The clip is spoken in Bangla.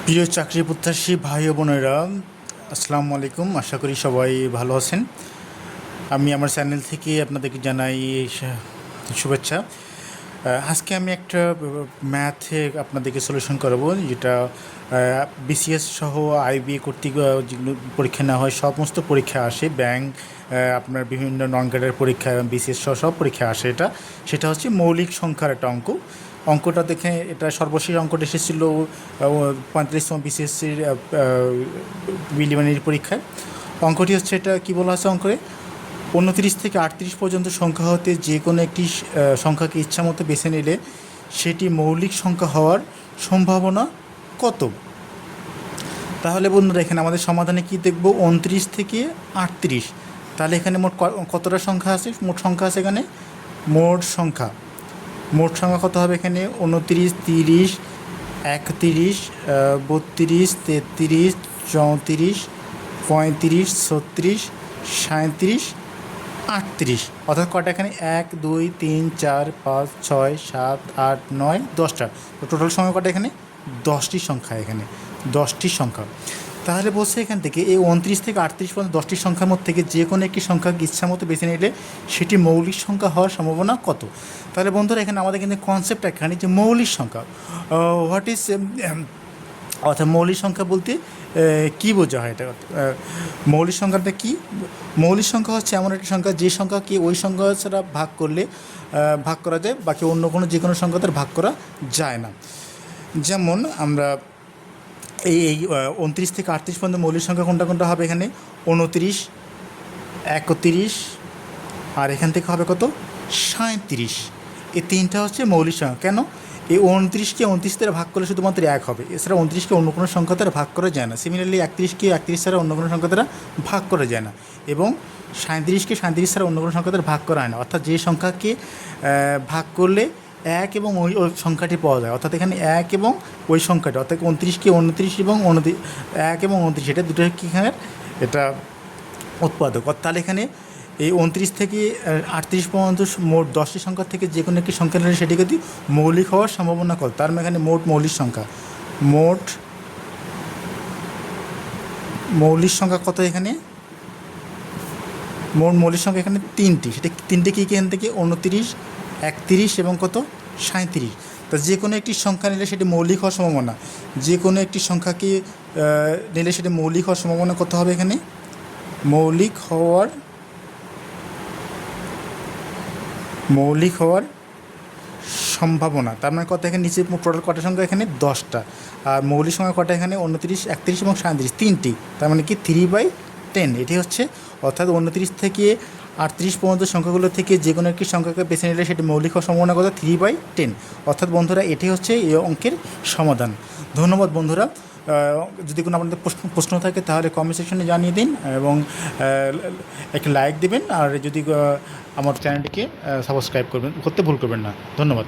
প্রিয় চাকরি প্রত্যাশী ভাই ও বোনেরা, আসসালামু আলাইকুম। আশা করি সবাই ভালো আছেন। আমি আমার চ্যানেল থেকে আপনাদেরকে জানাই শুভেচ্ছা। আজকে আমি একটা ম্যাথে আপনাদেরকে সলিউশন করাবো, যেটা বিসিএস সহ আইবি কর্তৃক যেগুলো পরীক্ষা নেওয়া হয়, সমস্ত পরীক্ষা আসে, ব্যাংক, আপনার বিভিন্ন নন ক্যাডার পরীক্ষা, বিসিএস সহ সব পরীক্ষা আসে। সেটা হচ্ছে মৌলিক সংখ্যার একটা অঙ্কটা দেখে এটা সর্বশেষ অঙ্কটা এসেছিল 35তম বিসিএসসির প্রিলিমিনারি পরীক্ষায়। অঙ্কটি হচ্ছে, এটা কী বলা আছে অঙ্কে, 29 থেকে 38 পর্যন্ত সংখ্যা হতে যে কোনো একটি সংখ্যাকে ইচ্ছামতো বেছে নিলে সেটি মৌলিক সংখ্যা হওয়ার সম্ভাবনা কত? তাহলে বন্ধুরা, এখানে আমাদের সমাধানে কি দেখব, 29 থেকে 38। তাহলে এখানে মোট কতটা সংখ্যা আছে? মোট সংখ্যা আছে এখানে, মোট সংখ্যা কত হবে এখানে? 29, 30, 31, 32, 33, 34, 35, 36, 37, 38। অর্থাৎ কটা এখানে? 1, 2, 3, 4, 5, 6, 7, 8, 9, 10টা। তো টোটাল সংখ্যা কটা এখানে? 10টি সংখ্যা, এখানে 10টি সংখ্যা। তাহলে বলছে এখান থেকে এই 29 থেকে 38 পর্যন্ত 10টি সংখ্যার মধ্যে থেকে যে কোনো একটি সংখ্যাকে ইচ্ছা মতো বেছে নিলে সেটি মৌলিক সংখ্যা হওয়ার সম্ভাবনা কত? তাহলে বন্ধুরা, এখানে আমাদের কিন্তু কনসেপ্ট এখানে যে মৌলিক সংখ্যা, হোয়াট ইজ, অর্থাৎ মৌলিক সংখ্যা বলতে কী বোঝা হয়? এটা মৌলিক সংখ্যাটা কী? মৌলিক সংখ্যা হচ্ছে এমন একটি সংখ্যা যে সংখ্যাকে ওই সংখ্যা ছাড়া ভাগ করলে ভাগ করা যায়, বাকি অন্য কোনো যে কোনো সংখ্যা তার ভাগ করা যায় না। যেমন আমরা এই 29 থেকে 38 পর্যন্ত মৌলিক সংখ্যা কোনটা কোনটা হবে? এখানে 29, 31, আর এখান থেকে হবে কত? 37। এই তিনটা হচ্ছে মৌলিক সংখ্যা। কেন? এই 29কে 29 দ্বারা ভাগ করলে শুধুমাত্র 1 হবে, এছাড়া 29কে অন্য কোনো সংখ্যা দ্বারা ভাগ করা যায় না। সিমিলারলি 31কে 31 ছাড়া অন্য কোনো সংখ্যা দ্বারা ভাগ করা যায় না, এবং 37কে 37 ছাড়া অন্য কোনো সংখ্যা দ্বারা ভাগ করা হয় না। অর্থাৎ যে সংখ্যাকে ভাগ করলে 1 এবং ওই সংখ্যাটি পাওয়া যায়, অর্থাৎ এখানে 1 এবং ওই সংখ্যাটি, অর্থাৎ 29কে 29 এবং 1 এবং 29, এটা দুটো কি এখানে এটা উৎপাদক। তাহলে এখানে এই 29 থেকে 38 পর্যন্ত মোট 10টি সংখ্যা থেকে যে কোনো একটি সংখ্যা নিলে সেটি যদি মৌলিক হওয়ার সম্ভাবনা কত? তার মানে এখানে মোট মৌলিক সংখ্যা কত? এখানে মোট মৌলিক সংখ্যা এখানে 3টি। সেটা 3টে কী? এখান থেকে 29, 31 এবং কত? 37। তা যে কোনো একটি সংখ্যা নিলে সেটি মৌলিক হওয়ার সম্ভাবনা, যে কোনো একটি সংখ্যাকে নিলে সেটি মৌলিক হওয়ার সম্ভাবনা কত হবে? এখানে মৌলিক হওয়ার সম্ভাবনা, তার মানে কত? এখানে নিচে টোটাল কটা সংখ্যা? এখানে 10টা। আর মৌলিক সংখ্যা কটা? এখানে 29, 31 এবং 37, 3টি। তার মানে কি 3/10। এটি হচ্ছে, অর্থাৎ 29 থেকে 38 পর্যন্ত সংখ্যাগুলো থেকে যে কোনো একটি সংখ্যাকে বেছে নিলে সেটি মৌলিক হওয়ার সম্ভাবনা কত? 3/10। অর্থাৎ বন্ধুরা, এটি হচ্ছে এই অঙ্কের সমাধান। ধন্যবাদ বন্ধুরা। যদি কোনো আপনাদের প্রশ্ন থাকে তাহলে কমেন্ট সেকশনে জানিয়ে দিন, এবং একটা লাইক দেবেন, আর যদি আমার চ্যানেলটিকে সাবস্ক্রাইব করতে ভুল করবেন না। ধন্যবাদ।